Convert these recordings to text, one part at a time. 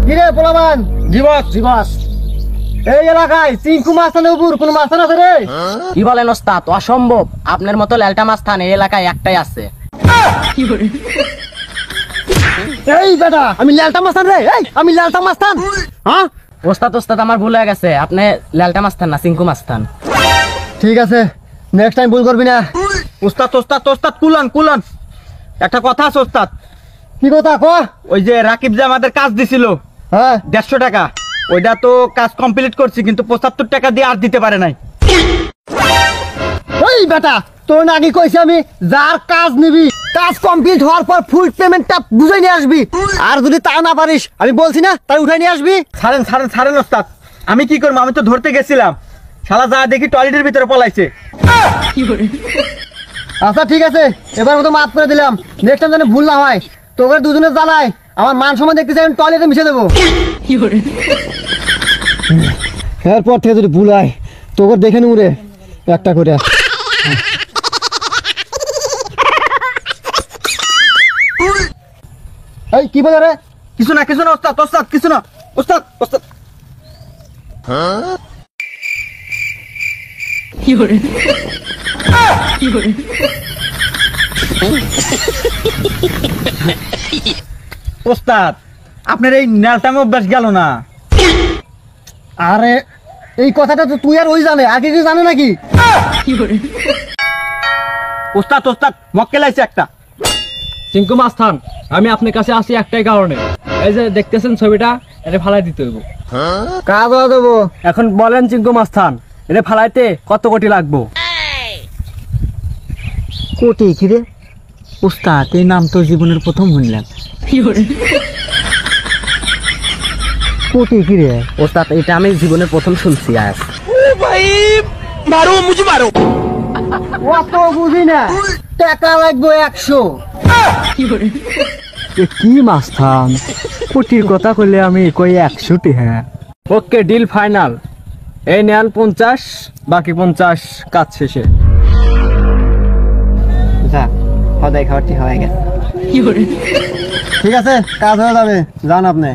কিরে পোলামান? জি বস। জি বস। এই এলাকায় চিঙ্কু মাস্তানের উপর কোন মাস্তান আছে রে? কি বলেন ওস্তাদ? অসম্ভব, আপনার মতো ল্যালটা মাস্তান এই এলাকায় একটাই আছে। এই বেটা, আমি ল্যালটা মাস্তান রে। এই আমি ল্যালটা মাস্তান। হ্যাঁ ওস্তাদ ওস্তাদ আমার ভুল হয়ে গেছে, আপনি ল্যালটা মাস্তান না, চিঙ্কু মাস্তান। ঠিক আছে, নেক্সট টাইম ভুল করবি না। ওস্তাদ ওস্তাদ ওস্তাদ কুলান কুলান, একটা কথা আছে ওস্তাদ। কি কথা ক? ওই যে রাকিব যে আমাদের কাজ দিছিল হ্যাঁ 150 টাকা, ওইটা তো কাজ কমপ্লিট করছি, কিন্তু 75 টাকা দিয়ে আর দিতে পারে নাই। ওই বেটা, তোর নাকি কইছি আমি যার কাজ নিবি কাজ কমপ্লিট হওয়ার পর ফুল পেমেন্টটা বুঝাই নিয়ে আসবি, আর যদি তা না পারিস আমি বলছি না তাই উঠাই নিয়ে আসবি। ছাড়েন ছাড়েন ছাড়েন ওস্তাদ, আমি কি করবো? আমি তো ধরতে গেছিলাম, শালা যা দেখি টয়লেটের ভিতরে পলাইছে। আচ্ছা ঠিক আছে, এবার মতো মাফ করে দিলাম, নেক্সট টাইম যেন ভুল না হয়। তোকে দুজনে জ্বালাই আমার মান সম্মান দেখতে চাই, আমি টয়লেটে মিশে দেবো। এরপর থেকে যদি ভুল হয় তোকে দেখে নেব রে একটা করে। এই কি বলে রে? কিছু না কিছু না ওস্তাদ ওস্তাদ, কিছু না ওস্তাদ ওস্তাদ। ওস্তাদ আপনার এই নেলটামে অভ্যাস গেল না। আরে এই কথাটা তো তুই আর ওই জানে, আগে কি জানে নাকি? ওস্তাদ ওস্তাদ মক্কেল আইছে একটা। চিঙ্কু মাস্তান, আমি আপনার কাছে আসি একটাই কারণে, এই যে দেখতেছেন ছবিটা, এটা ফালাই দিতে হইব। কাজ দেবো। এখন বলেন চিঙ্কু মাস্তান, এটা ফালাইতে কত কোটি লাগবো? কোটি কি রে? ওস্তাদ এই নাম তো জীবনের প্রথম শুনলাম। কোটি কি রে? ওস্তাদ এটা আমি জীবনের প্রথম শুনছি আজ। অত বুঝি না, টাকা লাগবে 100। কি মাস্তান, কোটির কথা কইলে আমি কই 100টি। হ্যাঁ ওকে, ডিল ফাইনাল। এই নেন 50, বাকি 50 কাজ শেষে। যা সদাই খাওয়াটি হয়ে গেছে। ঠিক আছে, কাজ হয়ে যাবে, যান আপনি।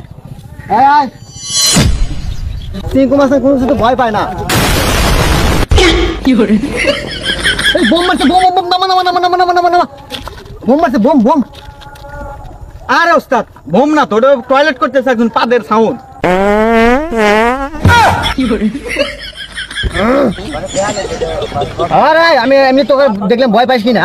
চিঙ্কু মাস্টার কোনো কিছু ভয় পায় না। এই বোম মারছে, বোম বোম নামা নামা নামা নামা নামা নামা নামা, বোম মারছে, বোম বোম। আরে ওস্তাদ বোম না তো, টয়লেট করতেছে একজন, পাদের সাউন্ড। আরে আমি এমনি তোকে দেখলাম ভয় পাইস কিনা?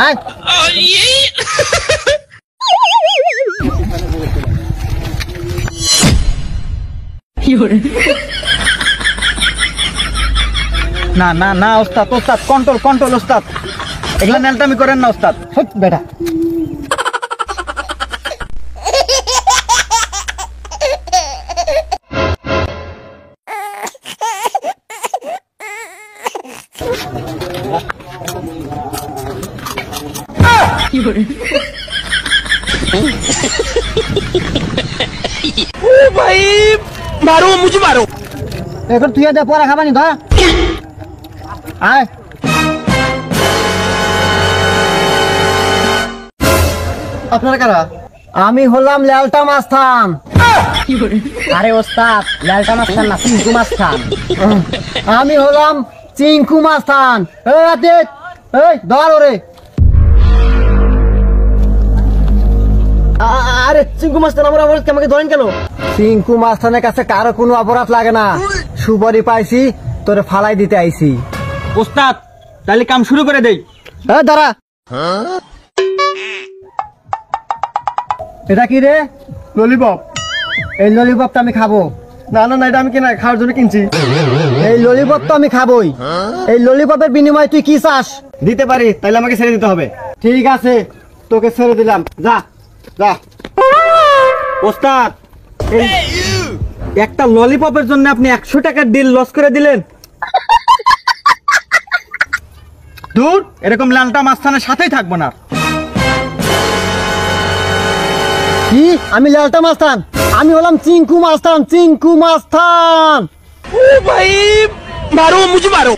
না না না ওস্তাদ ওস্তাদ, কন্ট্রোল কন্ট্রোল ওস্তাদ, এগুলা নেলটামি করেন না ওস্তাদ। বেটা ভাই মারো, মুঝে মারো। এখন তুই দে, পরে খাবানি ধর। আয় আপনারা কারা? আমি হলাম ল্যালটা মাস্তান। আরে ওস্তাদ ল্যালটা মাস্তান না, চিঙ্কু মাস্তান। আমি হলাম চিঙ্কু মাস্তান। এই আদিত, এই ধর ওরে। আরে চিঙ্কু মাস্তান, আমার অপরাধ আমাকে ধরেন কেন? চিঙ্কু মাস্তানের কাছে কারো কোনো অপরাধ লাগে না, সুপারি পাইছি তোরে ফালাই দিতে আইছি। ওস্তাদ তাহলে কাম শুরু করে দেই। দাঁড়া, এটা কি রে? ললিপপ। এই ললিপপটা আমি খাবো। না না না, এটা আমি কিনা খাওয়ার জন্য কিনছি। এই ললিপপ তো আমি খাবোই। এই ললিপপের বিনিময়ে তুই কি চাস? দিতে পারি, তাহলে আমাকে ছেড়ে দিতে হবে। ঠিক আছে, তোকে ছেড়ে দিলাম, যা যা। ওস্তাদ এই একটা ললিপপের জন্য আপনি 100 টাকার ডিল লস করে দিলেন। দূর, এরকম ল্যাংটা মাস্তানের সাথেই থাকবো না। কি? আমি ল্যালটা মাস্তান? আমি হলাম চিঙ্কু মাস্তান, চিঙ্কু মাস্তান। ভাই মারো, মুঝে মারো।